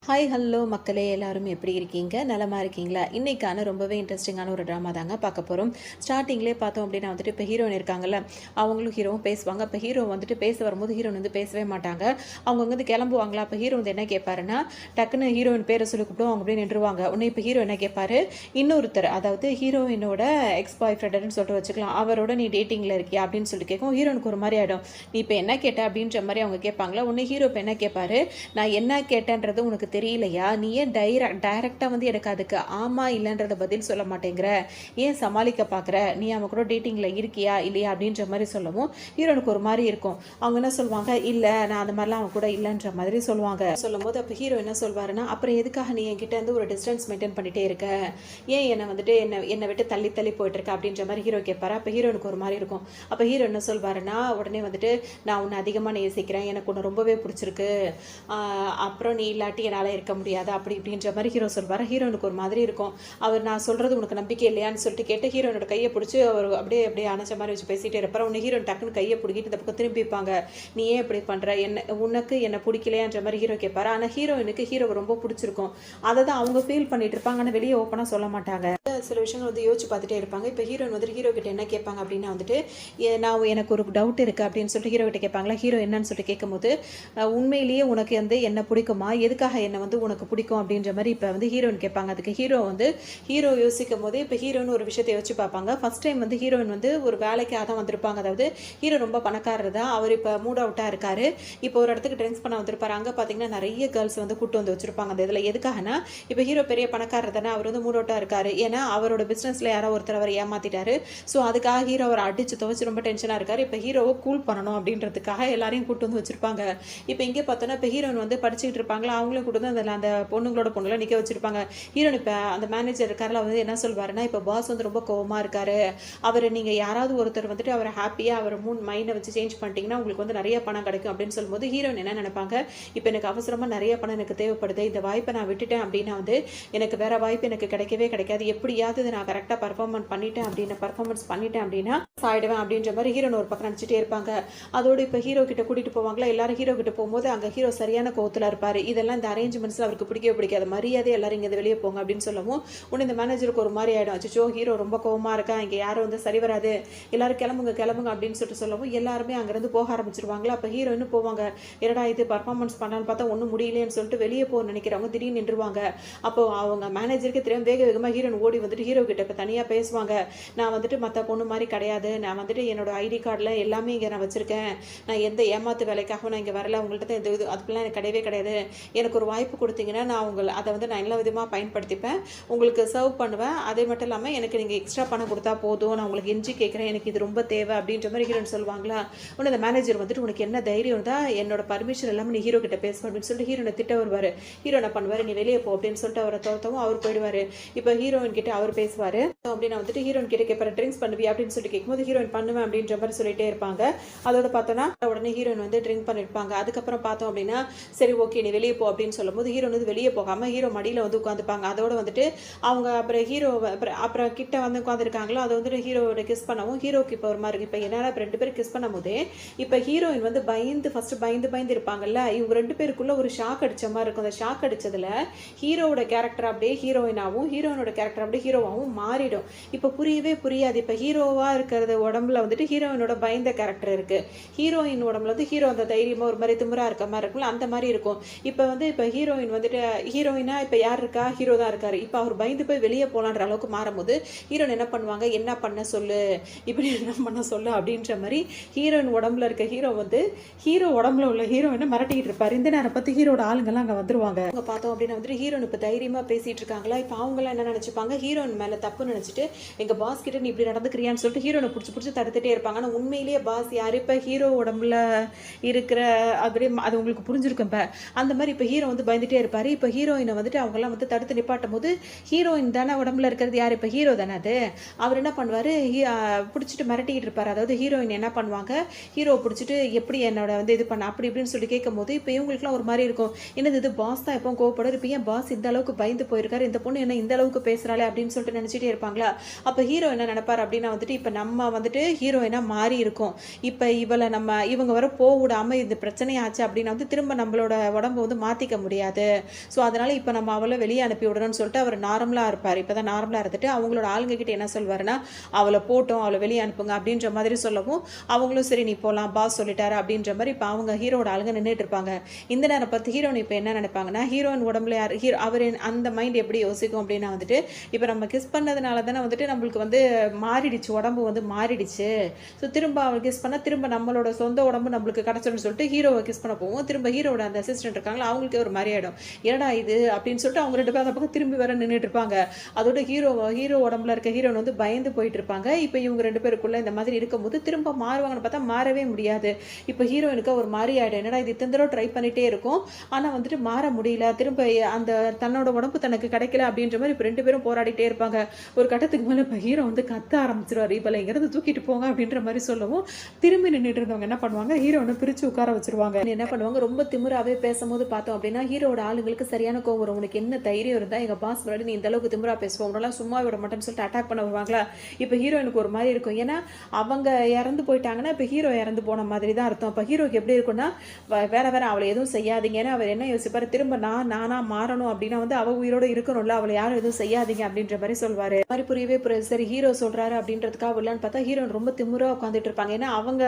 Hi hello மக்களே, எல்லாரும் எப்படி இருக்கீங்க? நலமா இருக்கீங்களா? இன்னைக்கான ரொம்பவே இன்ட்ரெஸ்டிங்கான ஒரு ட்ராமா தாங்க பார்க்க போகிறோம். ஸ்டார்டிங்லேயே பார்த்தோம் அப்படின்னா வந்துட்டு இப்போ ஹீரோயின் இருக்காங்கல்ல, அவங்களும் ஹீரோவும் பேசுவாங்க. அப்போ ஹீரோ வந்துட்டு பேச வரும்போது ஹீரோயின் வந்து பேசவே மாட்டாங்க. அவங்க வந்து கிளம்புவாங்களா, அப்போ ஹீரோ வந்து என்ன கேட்பாருன்னா, டக்குன்னு ஹீரோயின் பேரை சொல்லி கூப்பிட்டு அவங்க அப்படியே நின்றுவாங்க. உடனே இப்போ ஹீரோ என்ன கேட்பாரு, இன்னொருத்தர் அதாவது ஹீரோயினோட எக்ஸ் பாய் ஃப்ரெண்டுன்னு சொல்லிட்டு வச்சுக்கலாம், அவரோட நீ டேட்டிங்கில் இருக்கியா அப்படின்னு சொல்லிட்டு கேட்கும். ஹீரோனுக்கு ஒரு மாதிரி ஆகிடும். நீ இப்போ என்ன கேட்ட அப்படின்ற மாதிரி அவங்க கேட்பாங்களா. உடனே ஹீரோ இப்போ என்ன கேட்பாரு, நான் என்ன கேட்டேன்றது உனக்கு தெரியலையா? நீ ஏன் டைரக்டாக வந்து எனக்கு அதுக்கு ஆமா இல்லைன்றத பதில் சொல்ல மாட்டேங்கிற? ஏன் சமாளிக்க பார்க்குற? நீ அவன் கூட டேட்டிங்கில் இருக்கியா இல்லையா அப்படின்ற மாதிரி சொல்லவும் ஹீரோனுக்கு ஒரு மாதிரி இருக்கும். அவங்க என்ன சொல்லுவாங்க, இல்லை நான் அந்த மாதிரிலாம் அவன் கூட இல்லைன்ற மாதிரி சொல்லுவாங்க. சொல்லும் போது அப்போ ஹீரோ என்ன சொல்வாருன்னா, அப்புறம் எதுக்காக நீ என்கிட்ட வந்து ஒரு டிஸ்டன்ஸ் மெயின்டைன் பண்ணிட்டே இருக்க? ஏன் என்னை வந்துட்டு என்னை விட்டு தள்ளி தள்ளி போயிட்டு இருக்க அப்படின்ற மாதிரி ஹீரோ கேட்பாரு. அப்போ ஹீரோனுக்கு ஒரு மாதிரி இருக்கும். அப்போ ஹீரோ என்ன சொல்வாருன்னா, உடனே வந்துட்டு நான் உன்னை அதிகமாக நேசிக்கிறேன், எனக்கு உன்னை ரொம்பவே பிடிச்சிருக்கு, அப்புறம் நீ இல்லாட்டி என்னால் இருக்க முடியாது அப்படி இப்படின்ற மாதிரி ஹீரோ சொல்வார். ஹீரோனுக்கு ஒரு மாதிரி இருக்கும். அவர் நான் சொல்கிறது உனக்கு நம்பிக்கை இல்லையான்னு சொல்லிட்டு கேட்டு ஹீரோனோட கையை பிடிச்சி அவர் அப்படியே அப்படியே அணைச்ச மாதிரி வச்சு பேசிகிட்டே இருப்பார். உன்னை ஹீரோன் டக்குன்னு கையை பிடிக்கிட்டு இந்த பக்கம் திரும்பிப்பாங்க. நீ ஏன் இப்படி பண்ணுற, உனக்கு என்ன பிடிக்கலையான்ற மாதிரி ஹீரோ கேட்பாரு. ஆனால் ஹீரோயினுக்கு ஹீரோ ரொம்ப பிடிச்சிருக்கும். அதை தான் அவங்க ஃபீல் பண்ணிட்டு இருப்பாங்க, ஆனால் வெளியே ஓப்பனாக சொல்ல மாட்டாங்க. சில விஷயங்கள் வந்து யோசிச்சு பார்த்துட்டே இருப்பாங்க. இப்போ ஹீரோயின் வந்துட்டு ஹீரோ கிட்ட என்ன கேட்பாங்க அப்படின்னா வந்துட்டு, நான் எனக்கு ஒரு டவுட் இருக்குது அப்படின்னு சொல்லிட்டு ஹீரோ கிட்ட கேட்பாங்களா. ஹீரோ என்னன்னு சொல்லிட்டு கேட்கும்போது, உண்மையிலேயே உனக்கு வந்து என்ன பிடிக்குமா, எதுக்காக என்ன வந்து உனக்கு பிடிக்கும் அப்படின்ற மாதிரி இப்போ வந்து ஹீரோயின் கேட்பாங்க. அதுக்கு ஹீரோ யோசிக்கும் போதே இப்போ ஹீரோன்னு ஒரு விஷயத்தை யோசிச்சு பார்ப்பாங்க. ஃபர்ஸ்ட் டைம் வந்து ஹீரோயின் வந்து ஒரு வேலைக்காக தான் வந்திருப்பாங்க. அதாவது ஹீரோ ரொம்ப பணக்காரர் தான், அவர் இப்போ மூட் அவுட்டாக இருக்காரு. இப்போ ஒரு இடத்துக்கு ட்ரிங்க்ஸ் பண்ண வந்திருப்பாரு. அங்கே பார்த்தீங்கன்னா நிறைய கேர்ள்ஸ் வந்து கூட்டு வந்து வச்சிருப்பாங்க. அந்த இதில் எதுக்காகனா, இப்போ ஹீரோ பெரிய பணக்காரர் தானே, அவர் வந்து மூட் அவுட்டாக இருக்காரு. ஏன்னா அவரோட பிஸ்னஸில் யாரோ ஒருத்தர் அவர் ஏமாத்திட்டாரு. ஸோ அதுக்காக ஹீரோ அவர் அடிச்சு துவச்சு ரொம்ப டென்ஷனாக இருக்காரு. இப்போ ஹீரோவை கூல் பண்ணணும் அப்படின்றதுக்காக எல்லாரையும் கூட்டு வந்து வச்சிருப்பாங்க. இப்போ இங்கே பார்த்தோன்னா இப்போ ஹீரோயின் வந்து படிச்சுட்டு இருப்பாங்களா, அவங்களும் கூட்டு வந்து அந்த பொண்ணுங்களை நிற்க வச்சிருப்பாங்க. ஹீரோயின் இப்போ அந்த மேனேஜர் இருக்காரில் வந்து என்ன சொல்வாருன்னா, இப்போ பாஸ் வந்து ரொம்ப கோவமாக இருக்காரு, அவர் நீங்கள் யாராவது ஒருத்தர் வந்துட்டு அவரை ஹாப்பியாக அவர் மைண்டை வச்சு சேஞ்ச் பண்ணிட்டீங்கன்னா உங்களுக்கு வந்து நிறைய பணம் கிடைக்கும் அப்படின்னு சொல்லும்போது ஹீரோயின் என்ன நினைப்பாங்க, இப்போ எனக்கு அவசரமாக நிறைய பணம் எனக்கு தேவைப்படுது, இந்த வாய்ப்பை நான் விட்டுட்டேன் அப்படின்னா வந்து எனக்கு வேற வாய்ப்பு எனக்கு கிடைக்கவே கிடைக்காது, எப்படியாவது நான் கரெக்டாக பர்ஃபார்மன்ஸ் பண்ணிட்டேன் அப்படின்னா ஆயிடுவேன் அப்படின்ற மாதிரி ஹீரோன் ஒரு பக்கம் நினச்சிட்டே இருப்பாங்க. அதோடு இப்போ ஹீரோ கிட்ட கூட்டிகிட்டு போவாங்களா, எல்லாரும் ஹீரோ கிட்ட போகும்போது அங்கே ஹீரோ சரியான கோவத்தில் இருப்பார். இதெல்லாம் இந்த அரேஞ்ச்மெண்ட்ஸில் அவருக்கு பிடிக்கவே பிடிக்காது. மரியாதை எல்லாரும் இங்கே வெளியே போங்க அப்படின்னு சொல்லவும் உடனே இந்த மேனேஜருக்கு ஒரு மாதிரி ஆகிடும். அச்சோ ஹீரோ ரொம்ப கோவமாக இருக்கா, இங்கே யாரும் வந்து சரி வராது, எல்லாரும் கிளம்புங்க அப்படின்னு சொல்லிட்டு சொல்லவும் எல்லாருமே அங்கேருந்து போக ஆரம்பிச்சிருவாங்களா. அப்போ ஹீரோன்னு போவாங்க. என்னடா இது பர்ஃபார்மன்ஸ் பண்ணான்னு பார்த்தா ஒன்றும் முடியலைன்னு சொல்லிட்டு வெளியே போக நினைக்கிறவங்க திடீர்னு நின்றுவாங்க. அப்போ அவங்க மேனேஜருக்கு தெரியும். வேகமாக ஹீரோன் ஓடி வந்துட்டு ஹீரோ கிட்ட இப்போ தனியாக பேசுவாங்க. நான் வந்துட்டு மற்ற பொண்ணு மாதிரி கிடையாது, நான் வந்துட்டு என்னோட ஐடி கார்டில் எல்லாமே இங்கே நான் வச்சுருக்கேன், நான் எந்த ஏமாத்து வேலைக்காகவும் நான் இங்கே வரல, உங்கள்கிட்ட தான் இது அதுக்கெல்லாம் எனக்கு கிடையவே கிடையாது, எனக்கு ஒரு வாய்ப்பு கொடுத்தீங்கன்னா நான் அதை வந்து நான் எல்லா விதமாக பயன்படுத்திப்பேன், உங்களுக்கு சர்வ் பண்ணுவேன், அதே மட்டும் இல்லாமல் எனக்கு நீங்கள் எக்ஸ்ட்ரா பணம் கொடுத்தா போதும், நான் உங்களுக்கு எஞ்சி கேட்குறேன், எனக்கு இது ரொம்ப தேவை அப்படின்ற மாதிரி ஹீரோன்னு சொல்லுவாங்களா. உடனே அந்த மேனேஜர் வந்துட்டு உனக்கு என்ன தைரியம் தான் என்னோட பர்மிஷன் எல்லாமே நீ ஹீரோ கிட்ட பேசுவேன் அப்படின்னு சொல்லிட்டு ஹீரோனை திட்ட வருவார். ஹீரோ என்ன பண்ணுவார், நீ வெளியே போ அப்படின்னு சொல்லிட்டு அவரை தோற்றவும் அவர் போயிடுவார். இப்போ ஹீரோயின் கிட்ட அவர் பேசுவார். அப்படின்னு வந்துட்டு ஹீரோயின் கிட்ட கேட்பாரு, ட்ரிங்க்ஸ் பண்ணுவியா அப்படின்னு சொல்லிட்டு கேட்கும்போது ஹீரோயின் பண்ணுவேன் அப்படின்ற மாதிரி சொல்லிட்டே இருப்பாங்க. அதோட பார்த்தோன்னா உடனே ஹீரோயின் வந்து ட்ரிங்க் பண்ணிருப்பாங்க. அதுக்கப்புறம் பார்த்தோம் அப்படின்னா சரி ஓகே நீ வெளியே போ அப்படின்னு சொல்லும்போது ஹீரோன் வந்து வெளியே போகாமல் ஹீரோ மடியில் வந்து உட்காந்துப்பாங்க. அதோட வந்துட்டு அவங்க அப்புறம் ஹீரோ அப்புறம் கிட்ட வந்து உட்காந்துருக்காங்களோ அதை வந்துட்டு ஹீரோட கிஸ் பண்ணவும் ஹீரோக்கு இப்போ ஒரு மாதிரி இப்போ என்னன்னா இப்போ 2 பேரும் கிஸ் பண்ணும் போதே இப்போ ஹீரோயின் வந்து பயந்து இருப்பாங்கல்ல, இவங்க 2 பேருக்குள்ள ஒரு ஷாக் அடிச்ச மாதிரி இருக்கும். அந்த ஷாக் அடிச்சதுல ஹீரோவோட கேரக்டர் அப்படியே ஹீரோயினாவும் ஹீரோனோட கேரக்டர் அப்படியே ஹீரோவாகவும் மாறிடும். இப்போ புரியவே புரியாது. இப்போ ஹீரோவா இருக்கிறது உடம்புல வந்துட்டு ஹீரோயினோட பயந்த கேரக்டர் இருக்கு, ஹீரோயின் உடம்புல வந்து ஹீரோ அந்த தைரியமா ஒரு மாதிரி திமிரா இருக்க மாதிரி இருக்கும்ல, அந்த மாதிரி இருக்கும். இப்போ வந்து இப்போ ஹீரோயின் வந்துட்டு ஹீரோயினா இப்போ யார் இருக்கா, ஹீரோ தான் இருக்காரு. இப்போ அவர் பயந்து போய் வெளியே போகலான்ற அளவுக்கு மாறும்போது ஹீரோயின் என்ன பண்ணுவாங்க, என்ன பண்ண சொல்லு, இப்படி என்ன பண்ண சொல்லு அப்படின்ற மாதிரி ஹீரோயின் உடம்புல இருக்க ஹீரோ வந்து ஹீரோ உடம்புல உள்ள ஹீரோயினை மிரட்டிக்கிட்டு இருப்பாரு. இந்த நேரம் பார்த்து ஹீரோட ஆளுங்கெல்லாம் அங்கே வந்துருவாங்க. அவங்க பார்த்தோம் அப்படின்னா வந்துட்டு ஹீரோயின் இப்போ தைரியமா பேசிட்டு இருக்காங்களா. இப்போ அவங்களாம் என்ன நினைச்சுப்பாங்க, ஹீரோயின் மேலே தப்பு நினைச்சிட்டு எங்க பாஸ் கிட்ட நீ இப்படி நடந்துக்கிறியான்னு சொல்லிட்டு ஹீரோனை பிடிச்சி தடுத்துட்டே இருப்பாங்க. ஆனால் உண்மையிலேயே பாஸ் யார், இப்போ ஹீரோ உடம்புல இருக்கிற அப்படியே அது உங்களுக்கு புரிஞ்சிருக்கும். இப்போ அந்த மாதிரி இப்போ ஹீரோ வந்து பயந்துட்டே இருப்பார். இப்போ ஹீரோயினை வந்துட்டு அவங்கெல்லாம் வந்து தடுத்து நிப்பாட்டும் போது ஹீரோயின் தானே உடம்புல இருக்கிறது யார், இப்போ ஹீரோ தானே அது, அவர் என்ன பண்ணுவார், பிடிச்சிட்டு மிரட்டிக்கிட்டு இருப்பார். அதாவது ஹீரோயின் என்ன பண்ணுவாங்க, ஹீரோ பிடிச்சிட்டு எப்படி என்னோட வந்து இது பண்ண அப்படி இப்படின்னு சொல்லி கேட்கும் போது இப்போ இவங்களுக்குலாம் ஒரு மாதிரி இருக்கும், என்னது இது பாஸ் தான் எப்போ கோவப்படுறாரு, இப்போ ஏன் பாஸ் இந்த அளவுக்கு பயந்து போயிருக்காரு, இந்த பொண்ணு என்ன இந்த அளவுக்கு பேசுகிறாளே அப்படின்னு சொல்லிட்டு நினச்சிட்டே இருப்பாங்களா. அப்போ ஹீரோ என்ன நினைப்பார் அப்படின்னா வந்துட்டு இப்போ நம்ம வந்துட்டு ஹீரோயினா மாறி இருக்கும். இப்போ இவங்க வர போக விடாமல் இந்த பிரச்சனையாச்சு அப்படின்னா வந்து திரும்ப நம்மளோட உடம்பு வந்து மாற்றிக்க முடியாது. ஸோ அதனால் இப்போ நம்ம அவளை வெளியே அனுப்பி விடணும்னு சொல்லிட்டு அவர் நார்மலாக இருப்பார். இப்போ தான் நார்மலாக இருந்துட்டு அவங்களோட ஆளுங்க கிட்ட என்ன சொல்வாருன்னா, அவளை போட்டோம், அவளை வெளியே அனுப்புங்க அப்படின்ற மாதிரி சொல்லவும் அவங்களும் சரி நீ போகலாம் பாஸ் சொல்லிட்டாரு அப்படின்ற மாதிரி இப்போ அவங்க ஹீரோட ஆளுங்க நின்றுட்டு இருப்பாங்க. இந்த நேரம் பார்த்து ஹீரோயின் இப்போ என்ன நினைப்பாங்கன்னா, ஹீரோயின் உடம்புல யார் அவர் அந்த மைண்ட் எப்படி யோசிக்கும் அப்படின்னா வந்துட்டு, இப்போ நம்ம கிஸ் பண்ணதுனால தானே வந்துட்டு நம்மளுக்கு வந்து மாறிடுச்சு, உடம்பு வந்து மாறிடுச்சு. ஸோ திரும்ப அவள் கிஸ் பண்ணால் திரும்ப நம்மளோட சொந்த உடம்பு நம்மளுக்கு கிடச்சிடும்னு சொல்லிட்டு ஹீரோவை கிஸ் பண்ண போவோம். திரும்ப ஹீரோட அந்த அசிஸ்டன்ட் இருக்காங்களா அவங்களுக்கு ஒரு மாதிரி ஆகிடும். என்னடா இது அப்படின்னு சொல்லிட்டு அவங்க 2 பேரும் அந்த பக்கம் திரும்பி வர நின்றுட்டு இருப்பாங்க. அதோட ஹீரோ உடம்புல இருக்க ஹீரோன் வந்து பயந்து போயிட்டு இருப்பாங்க. இப்போ இவங்க 2 பேருக்குள்ள இந்த மாதிரி இருக்கும்போது திரும்ப மாறுவாங்கன்னு பார்த்தா மாறவே முடியாது. இப்போ ஹீரோயினுக்கு ஒரு மாதிரி ஆகிடும். என்னடா இது இத்தனை தடவை ட்ரை பண்ணிட்டே இருக்கும், ஆனால் வந்துட்டு மாற முடியல, திரும்ப அந்த தன்னோட உடம்பு தனக்கு கிடைக்கல அப்படின்ற மாதிரி இப்போ 2 பேரும் போராடிட்டே இருப்பாங்க. ஒரு கட்டத்துக்கு மேலே இப்போ ஹீரோ வந்து கத்த ஆரம்பிச்சிருவார். இப்போ இங்கிறது தூக்கிட்டு போங்க அப்படின்ற மாதிரி சொல்லவும் திரும்பி நின்றுட்டு இருந்தவங்க என்ன பண்ணுவாங்க, ஹீரோனை பிரித்து உட்கார வச்சிருவாங்க. என்ன பண்ணுவாங்க, ரொம்ப திமிராவே பேசும்போது பார்த்தோம் அப்படின்னா ஹீரோட ஆளுங்களுக்கு சரியான கோவம் வரும். உனக்கு என்ன தைரியம் இருந்தால் எங்கள் பாஸ் முன்னாடி நீ இந்த அளவுக்கு திமிரா பேசுவோம், உன்னெல்லாம் சும்மா விட மாட்டேன்னு சொல்லிட்டு அட்டாக் பண்ண வருவாங்களா. இப்போ ஹீரோயினுக்கு ஒரு மாதிரி இருக்கும். ஏன்னா அவங்க இறந்து போயிட்டாங்கன்னா இப்போ ஹீரோ இறந்து போன மாதிரி தான் அர்த்தம். இப்போ ஹீரோக்கு எப்படி இருக்குன்னா, வேற அவளை எதுவும் செய்யாதீங்க. ஏன்னா அவர் என்ன யோசிப்பார், திரும்ப நானா மாறணும் அப்படின்னா வந்து அவள் உயிரோடு இருக்கணும்ல, அவளை யாரும் எதுவும் செய்யாதீங்க அப்படின்ற மாதிரி சொல்வார். மாதிரி புரியவே சரி ஹீரோ சொல்கிறாரு அப்படின்றதுக்காக இல்லைன்னு பார்த்தா ஹீரோயின் ரொம்ப திமிராக உட்காந்துட்டு இருப்பாங்க. ஏன்னா அவங்க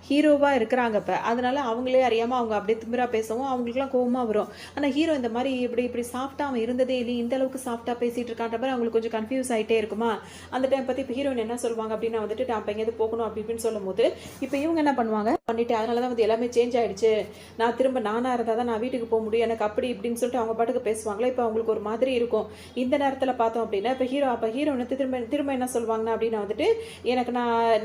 ஹீரோவாக இருக்கிறாங்க. இப்போ அதனால அவங்களே அறியாமல் அவங்க அப்படியே திமிரா பேசவும் அவங்களுக்குலாம் கோவமாக வரும். ஆனால் ஹீரோ இந்த மாதிரி இப்படி சாஃப்டாக அவன் இருந்ததே இல்லை, இந்த அளவுக்கு சாஃப்டாக பேசிகிட்டு இருக்கான்ற மாதிரி அவங்களுக்கு கொஞ்சம் கன்ஃபியூஸ் ஆகிட்டே இருக்குமா. அந்த டைம் பற்றி இப்போ ஹீரோயின் என்ன சொல்லுவாங்க அப்படின்னா வந்துட்டு நான் இப்போ எங்கேயாவது போகணும் அப்படி இப்படின்னு சொல்லும் போது இப்போ இவங்க என்ன பண்ணுவாங்க பண்ணிட்டு அதனால தான் வந்து எல்லாமே சேஞ்ச் ஆகிடுச்சு, நான் திரும்ப நானாக இருந்தால் தான் நான் வீட்டுக்கு போக முடியும், எனக்கு அப்படி இப்படின்னு சொல்லிட்டு அவங்க பாட்டுக்கு பேசுவாங்களே. இப்போ அவங்களுக்கு ஒரு மாதிரி இருக்கும். இந்த நேரத்தில் பார்த்தோம் அப்படின்னா இப்போ ஹீரோ வந்து திரும்ப என்ன சொல்லுவாங்கன்னா அப்படின்னா வந்துட்டு எனக்கு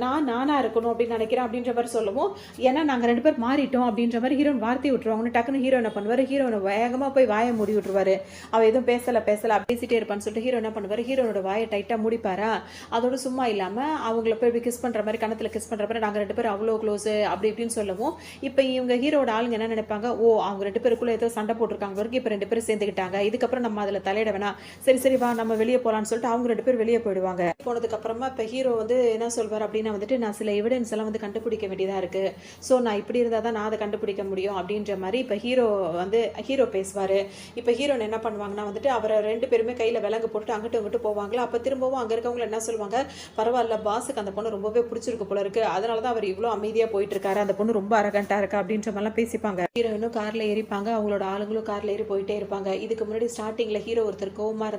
நானாக இருக்கணும் அப்படின்னு நினைக்கிறேன் அப்படின்ற மாதிரி சொல்லவும், ஏன்னா நாங்கள் 2 பேர் மாறிட்டோம் அப்படின்ற மாதிரி ஹீரோயின் வார்த்தை விட்டுருவாங்கன்னு டக்குன்னு ஹீரோ என்ன பண்ணுவார், ஹீரோனை வேகமாக போய் வாயை மூடி விட்டுருவாரு. அவள் எதுவும் பேசலை பேசிட்டே இருப்பான்னு சொல்லிட்டு ஹீரோ என்ன பண்ணுவார், ஹீரோனோட வாயை டைட்டாக மூடிப்பாரா. அதோட சும்மா இல்லாமல் அவங்கள போய் கிஸ் பண்ணுற மாதிரி கணத்தில் கிஸ் பண்ணுற மாதிரி நாங்கள் 2 பேரும் அவ்வளோ க்ளோஸு அப்படி இப்படின்னு சொல்லவும் இப்போ இவங்க ஹீரோட ஆளுங்க என்ன நினைப்பாங்க, ஓ அவங்க 2 பேருக்குள்ளே ஏதோ சண்டை போட்டிருக்காங்க வரைக்கும் இப்போ 2 பேரும் சேர்ந்துக்கிட்டாங்க, இதுக்கப்புறம் நம்ம அதில் தலையிட வேணாம், சரி வா நம்ம வெளியே போகலான்னு சொல்லிட்டு அவங்க 2 பேர் வெளியே போயிடுவாங்க. போனதுக்கப்புறமா இப்போ ஹீரோ வந்து என்ன சொல்வார் அப்படின்னா வந்துட்டு நான் சில எவிடன்ஸ் எல்லாம் வந்து கண்டுபிடிக்க வேண்டியதாக இருக்குது, ஸோ நான் இப்படி இருந்தால் தான் நான் அதை கண்டுபிடிக்க முடியும் அப்படின்ற மாதிரி இப்போ ஹீரோ பேசுவார். இப்போ ஹீரோன் என்ன பண்ணுவாங்கன்னா வந்துட்டு அவரை 2 பேருமே கையில் விலங்கு போட்டு அங்கிட்டு போவாங்களா. அப்போ திரும்பவும் அங்கே இருக்கவங்க என்ன சொல்லுவாங்க, பரவாயில்ல பாஸுக்கு அந்த பொண்ணு ரொம்பவே பிடிச்சிருக்கு போல இருக்குது, அதனால தான் அவர் இவ்வளோ அமைதியாக போயிட்டு இருக்காரு, அந்த பொண்ணு ரொம்ப அரகண்டா இருக்கா அப்படின்ற மாதிரிலாம் பேசிப்பாங்க. ஹீரோயினும் காரில் ஏறிப்பாங்க, அவங்களோட ஆளுங்களும் காரில் ஏறி போயிட்டே இருப்பாங்க. இதுக்கு முன்னாடி ஸ்டார்டிங்கில் ஹீரோ ஒருத்தர் கோவமாக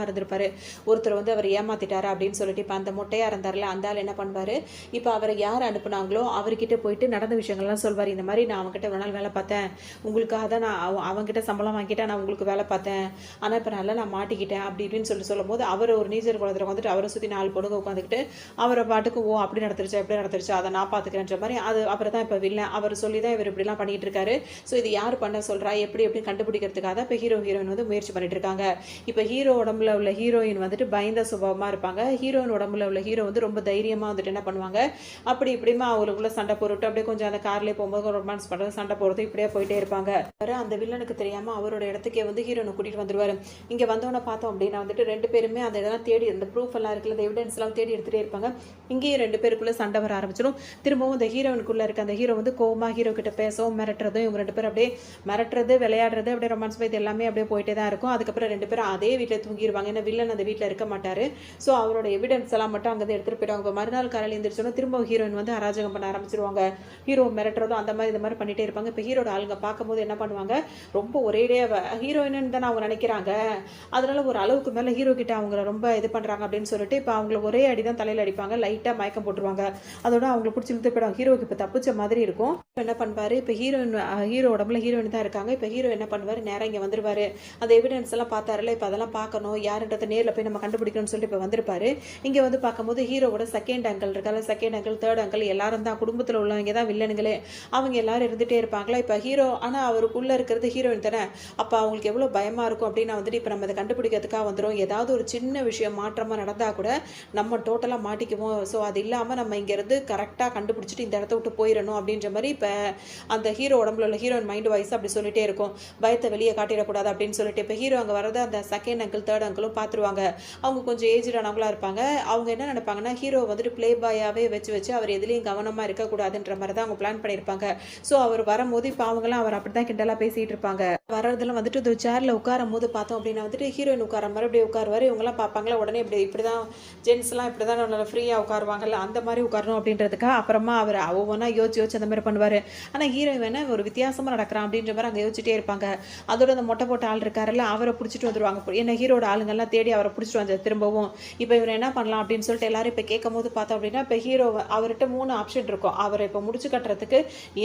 இருந்திருப்பாரு, ஒருத்தர் வந்து அவர் ஏமாத்திட்டாரு அப்படின்னு சொல்லிட்டு இப்போ அந்த மொட்டையாக இருந்தார்ல அந்த ஆள் என்ன பண்ணுவார், இப்போ அவரை யார் அனுப்புனாங்களோ அவர்கிட்ட போயிட்டு நடந்த விஷயங்கள்லாம் சொல்வார். இந்த மாதிரி நான் அவங்ககிட்ட ஒரு நாள் வேலை பார்த்தேன், உங்களுக்காக தான் நான் அவங்ககிட்ட சம்பளம் வாங்கிட்டேன், நான் உங்களுக்கு வேலை பார்த்தேன், ஆனால் இப்போ நான் மாட்டிக்கிட்டேன் அப்படி இப்படின்னு சொல்லும் போது அவர் ஒரு நீச்சர் குளத்தில் வந்துட்டு அவரை சுற்றி 4 பொண்ணுங்க உட்காந்துக்கிட்டு அவரை பாட்டுக்கு ஓ அப்படி நடத்துருச்சு அதை நான் பார்த்துக்கிறேன்ற மாதிரி அது அப்புறம் தான் இப்போ வில்லை அவர் சொல்லி தான் இவர் இப்படிலாம் பண்ணிட்டு இருக்காரு. ஸோ இது யார் பண்ண சொல்கிறா எப்படி கண்டுபிடிக்கிறதுக்காக தான் இப்போ ஹீரோயின் வந்து முயற்சி பண்ணிட்டு இருக்காங்க. இப்போ ஹீரோ உடம்புல உள்ள ஹீரோயின் வந்துட்டு பயந்த சுபாவமாக இருப்பாங்க, ஹீரோயின் உடம்புல உள்ள ஹீரோ வந்து ரொம்ப தைரியமாக வந்துட்டு என்ன பண்ணுவாங்க, அப்படி இப்படிமா அவங்களுக்குள்ள சண்டை போட்டுட்டு அப்படியே கொஞ்சம் அந்த கார்லேயே போகும்போது ரொமான்ஸ் பண்ணுறது சண்டை போடுறது இப்படியே போயிட்டே இருப்பாங்க. அந்த வில்லனுக்கு தெரியாமல் அவரோட இடத்துக்கே வந்து ஹீரோனை கூட்டிகிட்டு வந்துடுவார். இங்கே வந்தோன்னே பார்த்தோம் அப்படின்னா வந்துட்டு 2 பேருமே அந்த இதெல்லாம் தேடி அந்த ப்ரூஃப் எல்லாம் இருக்குல்ல, அந்த எவிடன்ஸ் எல்லாம் தேடி எடுத்துகிட்டே இருப்பாங்க. இங்கேயும் 2 பேருக்குள்ளே சண்டை வர ஆரம்பிச்சிடும். திரும்பவும் இந்த ஹீரோயினுக்குள்ளே இருக்க அந்த ஹீரோ வந்து கோவமாக ஹீரோ கிட்ட பேசவும் மிரட்டுறதும் இவங்க 2 பேரும் அப்படியே மிரட்டுறது விளையாடுறது அப்படியே ரொமான்ஸ் இது எல்லாமே அப்படியே போயிட்டே தான் இருக்கும். அதுக்கப்புறம் 2 பேரும் அதே வீட்டில் தூங்கிடுவாங்க. ஏன்னா வில்லன் அந்த வீட்டில் இருக்க மாட்டார். ஸோ அவரோட எவிடன்ஸ் எல்லாம் மட்டும் அங்கே எடுத்துகிட்டு போயிடுவாங்க. இப்போ மறுநாள் காலையில் எழுந்திரிச்சோன்னா திரும்ப ஹீரோயின் வந்து அராஜகம் பண்ண ஆரம்பிச்சிருவாங்க. ஹீரோ மிரட்டுறதும் அந்த மாதிரி இந்த மாதிரி பண்ணிகிட்டே இருப்பாங்க. இப்போ ஹீரோட ஆளுங்க பார்க்கும்போது என்ன பண்ணுவாங்க, ரொம்ப ஒரேடியாக ஹீரோயின்னு தானே அவங்க நினைக்கிறாங்க, அதனால ஒரு அளவுக்கு மேலே ஹீரோ கிட்ட அவங்கள ரொம்ப இது பண்ணுறாங்க அப்படின்னு சொல்லிட்டு இப்போ அவங்கள ஒரே அடி தான் தலையில் அடிப்பாங்க, லைட்டாக மயக்கம் போட்டுருவாங்க. அதோட அவங்களை பிடிச்சி இழுத்து போயிடுவாங்க. ஹீரோக்கு இப்போ தப்பிச்ச மாதிரி இருக்கும். என்ன பண்ணுவார், இப்போ ஹீரோ உடம்புல ஹீரோயின் தான் இருக்காங்க. இப்போ ஹீரோ என்ன பண்ணுவார், நேரம் இங்கே வந்துருவார். அந்த எவிடன்ஸ் எல்லாம் பார்த்தாருல, இப்போ அதெல்லாம் பார்க்கணும் யாருன்றதை நேரில் போய் நம்ம கண்டுபிடிக்கணும்னு சொல்லிட்டு இப்போ வந்திருப்பாரு. இங்கே வந்து பார்க்கும்போது ஹீரோவோட செகண்ட் அங்கிள் இருக்கால, செகண்ட் அங்கிள் தேர்ட் அங்கிள் எல்லாரும் தான் குடும்பத்தில் உள்ளவங்க தான் வில்லனுங்களே, அவங்க எல்லாரும் இருந்துகிட்டே இருப்பாங்களா. இப்போ ஹீரோ ஆனால் அவருக்குள்ளே இருக்கிறது ஹீரோயின் தானே, அப்போ அவங்களுக்கு எவ்வளோ பயமாக இருக்கும் அப்படின்னா வந்துட்டு இப்போ நம்ம அதை கண்டுபிடிக்கிறதுக்காக வந்துடும். ஏதாவது ஒரு சின்ன விஷயம் மாற்றமாக நடந்தால் கூட நம்ம டோட்டலாக மாட்டிக்குவோம். ஸோ அது இல்லாமல் நம்ம இங்கேருந்து கரெக்டாக கண்டுபிடிச்சிட்டு இந்த இடத்த விட்டு போயிடணும் அப்படின்ற மாதிரி இப்போ அந்த ஹீரோ உடம்புல உள்ள ஹீரோயின் மைண்ட் வாய்ஸ் அப்படி சொல்லிட்டே இருக்கும், பயத்தை வெளியே காட்டிடக்கூடாது அப்படின்னு சொல்லிட்டு. இப்போ ஹீரோ அங்கே வரது அந்த செகண்ட் அங்கிள் தேர்ட் அங்கிளும் பார்த்துருவாங்க. அவங்க கொஞ்சம் ஏஜ்டானவங்களா இருப்பாங்க. அவங்க என்ன நினைப்பாங்கன்னா, பண்ணியிருப்பாங்கன்னா ஹீரோ வந்துட்டு ப்ளே பாயாகவே வச்சு அவர் எதுலேயும் கவனமாக இருக்கக்கூடாதுன்ற மாதிரி தான் அவங்க பிளான் பண்ணியிருப்பாங்க. ஸோ அவர் வரும்போது இப்போ அவங்களாம் அவர் அப்படி தான் கிண்டலாக பேசிகிட்டு இருப்பாங்க. வர்றதுல வந்துட்டு இந்த சேரில் உட்காரும் போது பார்த்தோம் அப்படின்னா வந்துட்டு ஹீரோயின் உட்கார மாதிரி இப்படி உட்காருவார். இவங்கெல்லாம் பார்ப்பாங்களா உடனே இப்படி தான் ஜென்ஸ்லாம் இப்படி தான் நல்லா ஃப்ரீயாக உட்காருவாங்கல்ல அந்த மாதிரி உட்காரணும் அப்படின்றதுக்காக அப்புறமா அவர் ஒவ்வொன்றா யோசிச்சு அந்த மாதிரி பண்ணுவார். ஆனால் ஹீரோயின் வேணா ஒரு வித்தியாசமாக நடக்கிறான் அப்படின்ற மாதிரி அங்கே யோசிச்சுட்டே இருப்பாங்க. அதோட அந்த மொட்டை போட்ட ஆள் இருக்காருல்ல அவரை பிடிச்சிட்டு வந்துடுவாங்க. ஏன்னா ஹீரோட ஆளுங்கள்லாம் தேடி அவரை பிடிச்சிட்டு வந்து திரும்பவும் இப்போ இவர் என்ன பண்ணலாம் அப்படின்னு சொல்லிட்டு எல்லாரும் இப்போ கேட்கும் போது பார்த்தோம் அப்படின்னா இப்போ ஹீரோ அவர்கிட்ட 3 ஆப்ஷன் இருக்கும். அவரை இப்போ முடிச்சு கட்டுறதுக்கு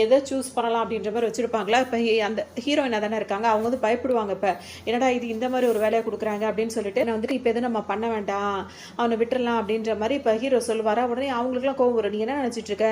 எதை சூஸ் பண்ணலாம் அப்படின்ற மாதிரி வச்சுருப்பாங்களா. இப்போ அந்த ஹீரோயின் தானே இருக்காங்க. அவங்க வந்து பயப்படுவாங்க. இப்போ என்னடா இது இந்த மாதிரி ஒரு வேலையை கொடுக்குறாங்க அப்படின்னு சொல்லிட்டு நான் வந்துட்டு இப்போ எதுவும் நம்ம பண்ண வேண்டாம் அவனை விட்டுறலாம் அப்படின்ற மாதிரி இப்போ ஹீரோ சொல்லுவாரா. உடனே அவங்களுக்குலாம் கோவம் வரும். நீ என்ன நினச்சிட்டு இருக்க,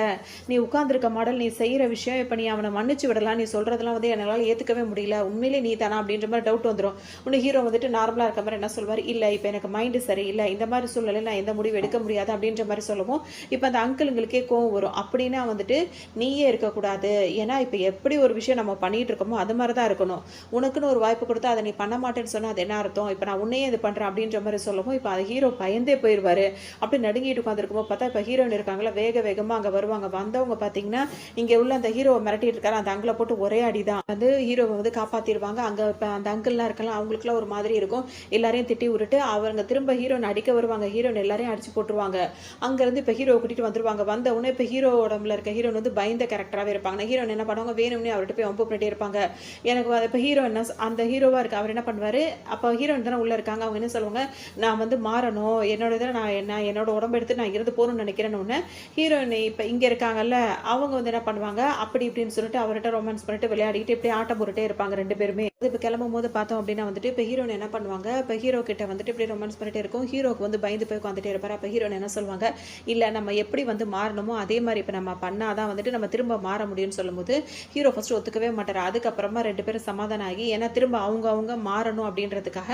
நீ உட்காந்துருக்க மாடல், நீ செய்கிற விஷயம், இப்போ நீ அவனை மன்னிச்சு விடலாம், நீ சொல்கிறதெல்லாம் வந்து என்னால் ஏற்றுக்கவே முடியல, உண்மையிலே நீ தானா அப்படின்ற மாதிரி டவுட் வந்துடும். உன்னை ஹீரோ வந்துட்டு நார்மலாக இருக்க மாதிரி என்ன சொல்வார், இல்லை இப்போ எனக்கு மைண்டு சரி இல்லை, இந்த மாதிரி சூழ்நிலை நான் எந்த முடிவு எடுக்க முடியாது அப்படின்ற மாதிரி சொல்லவும் இப்போ அந்த அங்கிளுங்களுக்கே கோவம் வரும். அப்படின்னா வந்துட்டு நீயே இருக்கக்கூடாது, ஏன்னா இப்போ எப்படி ஒரு விஷயம் நம்ம பண்ணிட்டு இருக்கோமோ அது மாதிரி தான் இருக்கணும். உனக்குன்னு ஒரு வாய்ப்பு கொடுத்தா அதை நீ பண்ண மாட்டேன்னு சொன்னால் அது என்ன அர்த்தம், இப்போ நான் உன்னையே இது பண்ணுறேன் அப்படின்ற மாதிரி சொல்லவும் இப்போ அது ஹீரோ பயந்தே போயிடுவார். அப்படி நடுங்கிட்டு உட்காந்துருக்கும்போது பார்த்தா இப்போ ஹீரோயின் இருக்காங்களா வேகமாக அங்கே வருவாங்க. வந்தவங்க பார்த்தீங்கன்னா இங்கே உள்ள அந்த ஹீரோவை மிரட்டிட்டு இருக்காரு. அந்த அங்கிளை போட்டு ஒரே அடி தான் வந்து ஹீரோவை வந்து காப்பாற்றிடுவாங்க. அங்கே இப்போ அந்த அங்கிள்லாம் இருக்கலாம், அவங்களுக்குலாம் ஒரு மாதிரி இருக்கும். எல்லாரையும் திட்டி விட்டுட்டு அவங்க திரும்ப ஹீரோயின் அடிக்க வருவாங்க. ஹீரோயின் எல்லாரையும் அடிச்சு போட்டுருவாங்க. அங்கேருந்து இப்போ ஹீரோவை கூட்டிகிட்டு வந்துருவாங்க. வந்த உடனே இப்போ ஹீரோ உடம்புல இருக்க ஹீரோன் வந்து பயந்த கேரக்டராகவே இருப்பாங்க. ஹீரோயின் என்ன பண்ணுவாங்க, வேணும்னே அவர்கிட்ட போய் வம்பு பண்ணிட்டே இருப்பாங்க. எனக்கு இப்போ ஹீரோ என்ன அந்த ஹீரோவாக இருக்கு அவர் என்ன பண்ணுவார், அப்போ ஹீரோயின் தானே உள்ளே இருக்காங்க. அவங்க என்ன சொல்லுவாங்க, நான் வந்து மாறணும், என்னோட இதில் நான் என்னோட உடம்பு எடுத்து நான் இருந்து போகணும்னு நினைக்கிறேன்னு ஒன்று. ஹீரோயின் இப்போ இங்கே இருக்காங்கல்ல அவங்க வந்து என்ன பண்ணுவாங்க, அப்படி இப்படின்னு சொல்லிட்டு அவர்கிட்ட ரொமான்ஸ் பண்ணிட்டு விளையாடிட்டு இப்படி ஆட்டம் போட்டுட்டே இருப்பாங்க 2 பேருமே. இப்போ கிளம்பும் போது பார்த்தோம் அப்படின்னா வந்துட்டு இப்போ ஹீரோயின் என்ன பண்ணுவாங்க, இப்போ ஹீரோ கிட்ட வந்துட்டு இப்படி ரொமான்ஸ் பண்ணிட்டே இருக்கும். ஹீரோக்கு வந்து பயந்து போய் உட்காந்துட்டே இருப்பார். அப்போ ஹீரோயின் என்ன சொல்லுவாங்க, இல்லை நம்ம எப்படி வந்து மாறணுமோ அதே மாதிரி இப்போ நம்ம பண்ணாதான் வந்துட்டு நம்ம திரும்ப மாற முடியும்னு சொல்லும்போது ஹீரோ ஃபர்ஸ்ட் ஒத்துக்கவே மாட்டார். அதுக்கப்புறமா 2 பேரும் சமாதானம் ஆகி ஏன்னா திரும்ப அவங்க மாறணும் அப்படின்றதுக்காக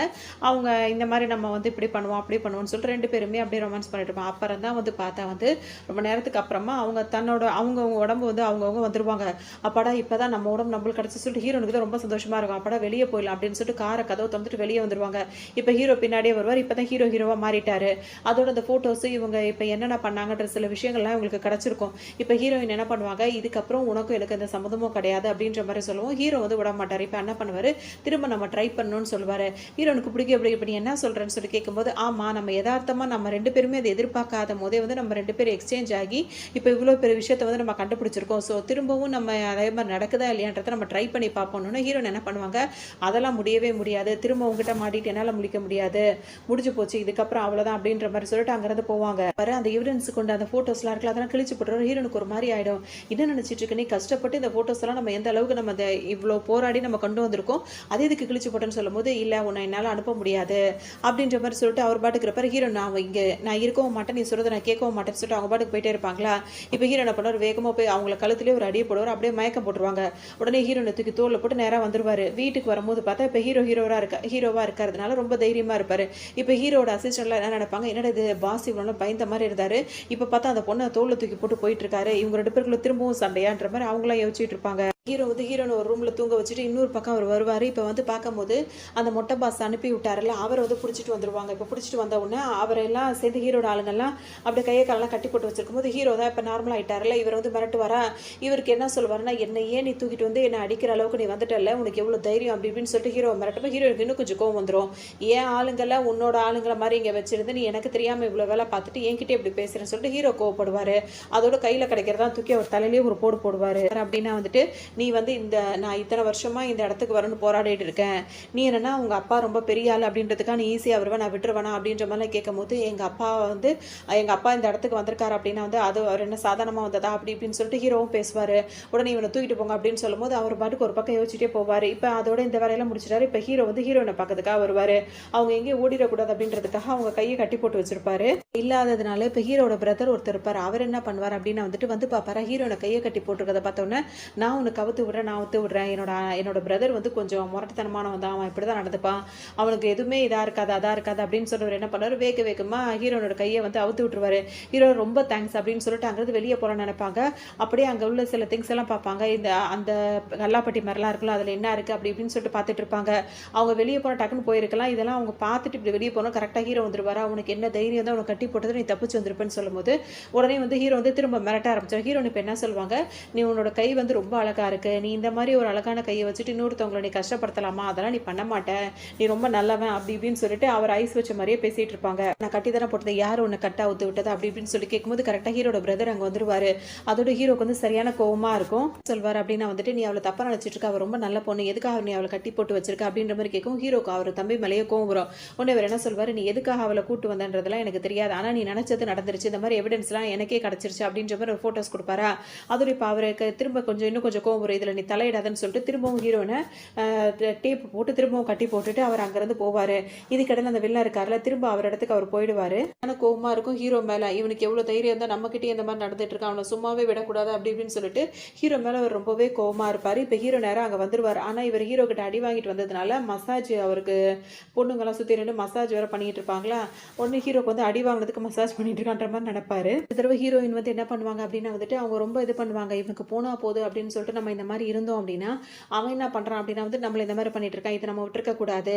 அவங்க இந்த மாதிரி நம்ம வந்து இப்படி பண்ணுவோம் அப்படி பண்ணுவோம்னு சொல்லிட்டு 2 பேருமே அப்படியே ரொமான்ஸ் பண்ணிட்டு இருப்பாங்க. அப்புறம் தான் வந்து பார்த்தா வந்து ரொம்ப நேரத்துக்கு அப்புறமா அவங்க உடம்பு வந்து அவங்க வந்துருவாங்க. அப்பாடா இப்போதான் நம்ம உடம்பு நம்மளுக்கு கிடச்சி சொல்லிட்டு ஹீரோனுக்கு தான் ரொம்ப சந்தோஷமா இருக்கும். அப்பாடா வெளியே போயிடலாம் அப்படின்னு சொல்லிட்டு காரை கதவை திறந்துட்டு வெளியே வந்துருவாங்க. இப்போ ஹீரோ பின்னாடியே வருவார். இப்போ தான் ஹீரோவாக மாறிட்டாரு. அதோட அந்த ஃபோட்டோஸ் இவங்க இப்போ என்னென்ன பண்ணாங்கன்ற சில விஷயங்கள்லாம் இவங்களுக்கு கிடச்சிருக்கும். இப்போ ஹீரோயின் என்ன பண்ணுவாங்க, இதுக்கப்புறம் உனக்கும் எனக்கு எந்த சம்மந்தமும் கிடையாது அப்படின்ற மாதிரி சொல்லுவோம். ஹீரோ வந்து விட மாட்டார். இப்போ என்ன பண்ணுவார், திரும்ப நம்ம ட்ரை பண்ணணும்னு சொல்லுவார். ஹீரோனுக்கு பிடிக்கும் இப்படி என்ன சொல்கிறேன்னு சொல்லி கேட்கும்போது ஆமாம் நம்ம யதார்த்தமாக நம்ம 2 பேருமே அதை எதிர்பார்க்காத போதே வந்து நம்ம 2 பேரும் எக்ஸ்சேஞ்ச் ஆகி இப்போ இவ்வளோ பெரிய விஷயத்தை வந்து நம்ம கண்டுபிடிச்சிருக்கோம். ஸோ திரும்பவும் நம்ம அதே மாதிரி நடக்குதா இல்லையான்றதை நம்ம ட்ரை பண்ணி பார்ப்போம்னு ஹீரோன் என்ன பண்ணுவாங்க, அதெல்லாம் முடியவே முடியாது, திரும்ப உங்ககிட்ட மாட்டிட்டு என்னால் முடிக்க முடியாது, முடிஞ்சு போச்சு இதுக்கப்புறம் அவ்வளோதான் அப்படின்ற மாதிரி சொல்லிட்டு அங்கேருந்து போவாங்க. அந்த எவிடன்ஸ் கொண்டு அந்த ஃபோட்டோஸ்லாம் இருக்குல்ல அதெல்லாம் கிழிச்சு போட்டுருவோம். ஹீரோனுக்கு ஒரு மாதிரி ஆகிடும். என்ன நினச்சிட்டு இருக்கு நீ, கஷ்டப்பட்டு இந்த ஃபோட்டோஸ் எல்லாம் நம்ம எந்த அளவுக்கு நம்ம அதை இவ்வளோ போராடி நம்ம கொண்டு வந்திருக்கோம், அதே இதுக்கு கிழிச்சு போட்டேன்னு சொல்லும் போது இல்லை உன்னை என்னால் அனுப்ப முடியாது அப்படின்ற மாதிரி சொல்லிட்டு அவர் பாட்டுக்கு இருப்பார். ஹீரோ நான் இருக்கவும் மாட்டேன், நீ சொல்கிறத நான் கேட்கவும் மாட்டேன்னு சொல்லிட்டு அவங்க பாட்டுக்கு போயிட்டே இருப்பாங்களா. இப்போ ஹீரோ என்ன பண்ணுவார், வேகமாக போய் அவங்கள கழுத்துலேயே ஒரு அடியை போடுவார். அப்படியே மயக்கம் போட்டுருவாங்க. உடனே ஹீரோனை தூக்கி தோளில் போட்டு நேராக வந்துருவார். வீட்டுக்கு வரும்போது பார்த்தா இப்போ ஹீரோவாக இருக்கிறதுனால ரொம்ப தைரியமாக இருப்பார். இப்போ ஹீரோட அசிஸ்டன்ட்லாம் என்ன நினைப்பாங்க, என்னடா இது பாஸ் இவ்வளோ பயந்த மாதிரி இருந்தார், இப்போ பார்த்தா அந்த பொண்ணை தோளில் தூக்கி போட்டு போயிட்டு இருக்காரு, இவங்க 2 பேருக்குள்ள திரும்பவும் சண்டையான்ற மாதிரி அவங்களாம் யோசிச்சுட்டு இருப்பாங்க. ஹீரோ வந்து ஹீரோனை ஒரு ரூமில் தூங்க வச்சுட்டு இன்னொரு பக்கம் அவர் வருவார். இப்போ வந்து பார்க்கும்போது அந்த மொட்டை பாஸ் அனுப்பி விட்டார்ல அவரை வந்து பிடிச்சிட்டு வந்துடுவாங்க. இப்போ பிடிச்சிட்டு வந்த உடனே அவரெல்லாம் சேர்ந்து ஹீரோட ஆளுங்கள்லாம் அப்படியே கையை காலெல்லாம் கட்டி போட்டு வச்சிருக்கும் போது ஹீரோ தான் இப்போ நார்மலாக ஆகிட்டார்ல. இவர் வந்து மிரட்டுவாரா. இவருக்கு என்ன சொல்லுவாருன்னா, என்னை ஏன் நீ தூக்கிட்டு வந்து என்னை அடிக்கிற அளவுக்கு நீ வந்துட்டல, உனக்கு எவ்வளோ தைரியம் அப்படி இப்படின்னு சொல்லிட்டு ஹீரோ மிரட்டுப்போ ஹீரோனுக்கு இன்னும் கொஞ்சம் கோவம் வந்துடும். ஏன் ஆளுங்களை உன்னோட ஆளுங்களை மாதிரி இங்கே வச்சிருந்து நீ எனக்கு தெரியாமல் இவ்வளோ வேலை பார்த்துட்டு என்கிட்ட இப்படி பேசுகிறேன்னு சொல்லிட்டு ஹீரோ கோவப்படுவார். அதோட கையில் கிடைக்கிறதா தூக்கி அவர் தலையிலேயே ஒரு போடுவார். அப்படின்னா வந்துட்டு நீ வந்து நான் இத்தனை வருஷமாக இந்த இடத்துக்கு வரணும்னு போராடிட்டு இருக்கேன், நீ என்னன்னா உங்கள் அப்பா ரொம்ப பெரிய ஆள் அப்படின்றதுக்காக நீ ஈஸியாக வருவேன் நான் விட்டுருவேனா அப்படின்ற மாதிரிலாம் கேட்கும் போது எங்கள் அப்பா இந்த இடத்துக்கு வந்திருக்காரு அப்படின்னா வந்து அது அவர் என்ன சாதாரணமாக வந்ததா அப்படி இப்படின்னு சொல்லிட்டு ஹீரோவும் பேசுவார். உடனே இவனை தூக்கிட்டு போங்க அப்படின்னு சொல்லும் போது அவர் பாட்டுக்கு ஒரு பக்கம் யோசிச்சுட்டே போவார். இப்போ அதோட இந்த வேலையெல்லாம் முடிச்சிட்டாரு. இப்போ ஹீரோ வந்து ஹீரோனை பார்க்கறதுக்காக வருவார். அவங்க எங்கேயும் ஓடிடக்கூடாது அப்படின்றதுக்காக அவங்க கையை கட்டி போட்டு வச்சிருப்பாரு. இல்லாததுனால இப்போ ஹீரோட பிரதர் ஒருத்தர் இருப்பார். அவர் என்ன பண்ணுவார் அப்படின்னா வந்துட்டு வந்து பார்ப்பாரா, ஹீரோனை கையை கட்டி போட்டிருக்கதை பார்த்தோன்னே நான் உனக்கு அவுத்து விடுறேன், நான் அவுத்து விடுறேன். என்னோட பிரதர் வந்து கொஞ்சம் முரட்டுத்தனமானவன் தான், அவன் இப்படி தான் நடந்துப்பான், அவனுக்கு எதுவுமே இதாக இருக்காது அதாக இருக்காது அப்படின்னு சொல்றவர் என்ன பண்ணாரு, வேகமாக ஹீரோனோட கையை வந்து அவுத்து விட்டுருவாரு. ஹீரோ ரொம்ப தேங்க்ஸ் அப்படின்னு சொல்லிட்டு அங்கேருந்து வெளியே போகலான்னு நினைப்பாங்க. அப்படியே அங்கே உள்ள சில திங்ஸ் எல்லாம் பார்ப்பாங்க. அந்த கல்லாப்பட்டி மாதிரிலாம் இருக்குல்ல, அதில் என்ன இருக்குது அப்படி இப்படின்னு சொல்லிட்டு பார்த்துட்டு இருப்பாங்க. அவங்க வெளியே போன டக்குன்னு போயிருக்கலாம். இதெல்லாம் அவங்க பார்த்துட்டு இப்படி வெளியே போனால் கரெக்டாக ஹீரோ வந்துருவாரா, உனக்கு என்ன தைரியம் தான் உனக்கு கட்டி போட்டது, நீ தப்பிச்சு வந்திருப்பேன்னு சொல்லும்போது உடனே வந்து ஹீரோ வந்து திரும்ப மிரட்ட ஆரம்பிச்சார். ஹீரோன் இப்போ என்ன சொல்லுவாங்க, நீ உன்னோட கை வந்து ரொம்ப அழகா இருக்கு, நீ இந்த மாதிரி ஒரு அழகான கையை வச்சுட்டு இன்னொருத்தவங்களை நீ கஷ்டப்படுத்தலாமா, அதெல்லாம் நீ பண்ண மாட்டேன், நீ ரொம்ப நல்லவன் அப்படி இப்படின்னு சொல்லிட்டு அவர் ஐஸ் வச்ச மாதிரியே பேசிட்டு இருப்பாங்க. நான் கட்டி தானே போட்டது, யார் உன்னை கட்ட அவுத்து விட்டது அப்படி இப்படின்னு சொல்லி கேட்கும்போது கரெக்டாக ஹீரோட பிரதர் அங்கே வந்துருவாரு. அதோட ஹீரோக்கு வந்து சரியான கோவமா இருக்கும். சொல்வார் அப்படின்னா வந்துட்டு, நீ அவளை தப்பா நினைச்சிட்டு இருக்க, அவள் ரொம்ப நல்ல பொண்ணு, எதுக்காக நீ அவளை கட்டி போட்டு வச்சிருக்க அப்படின்ற மாதிரி கேட்கும். ஹீரோக்கு அவர் தம்பி மேலேயே கோவம் வரும். உடனே அவர் என்ன சொல்வார், நீ எதுக்காக அவளை கூட்டு வந்தன்றதெல்லாம் எனக்கு தெரியாது, ஆனால் நீ நினைச்சது நடந்துருச்சு, இந்த மாதிரி எவிடன்ஸ்லாம் எனக்கே கிடச்சிருச்சு அப்படின்ற மாதிரி ஒரு ஃபோட்டோஸ் கொடுப்பாரா. அதோட இப்போ அவருக்கு திரும்ப இன்னும் கொஞ்சம் கோவம் வரும், இதில் நீ தலையிடாதுன்னு சொல்லிட்டு திரும்பவும் ஹீரோனை டேப் போட்டு திரும்பவும் கட்டி போட்டுட்டு அவர் அங்கேருந்து போவார். இதுக்கடையில் அந்த வில்லன் இருக்காருல, திரும்ப அவர் இடத்துக்கு அவர் போயிடுவார். ஆனால் கோவமாக இருக்கும் ஹீரோ மேலே, இவனுக்கு எவ்வளோ தைரியம் தான் நம்மக்கிட்டே இந்த மாதிரி நடந்துட்டு இருக்கான், அவனை சும்மாவே விடக்கூடாது அப்படி இப்படின்னு சொல்லிட்டு ஹீரோ மேலே அவர் ரொம்பவே கோவமாக இருப்பார். இப்போ ஹீரோ நேரம் அங்கே வந்துருவார். ஆனால் இவர் ஹீரோ கிட்ட அடி வாங்கிட்டு வந்ததுனால மசாஜ், அவருக்கு பொண்ணுங்கெல்லாம் சுற்றி ரெண்டு மசாஜ் வேறு பண்ணிட்டு இருப்பாங்களா, ஒன்று ஹீரோக்கு வந்து அடி வாங்கினதுக்கு மசாஜ் பண்ணிட்டு இருக்கான்ற மாதிரி நினைப்பாரு. இந்த தடவை ஹீரோயின் வந்து என்ன பண்ணுவாங்க அப்படின்னா வந்துட்டு, அவங்க ரொம்ப இது பண்ணுவாங்க, இவனுக்கு போனா போது அப்படின்னு சொல்லிட்டு நம்ம இந்த மாதிரி இருந்தோம் அப்படின்னா அவன் என்ன பண்ணுறான் அப்படின்னா வந்து நம்மளை இந்த மாதிரி பண்ணிட்டு இருக்கான், இதை நம்ம விட்டுருக்க கூடாது,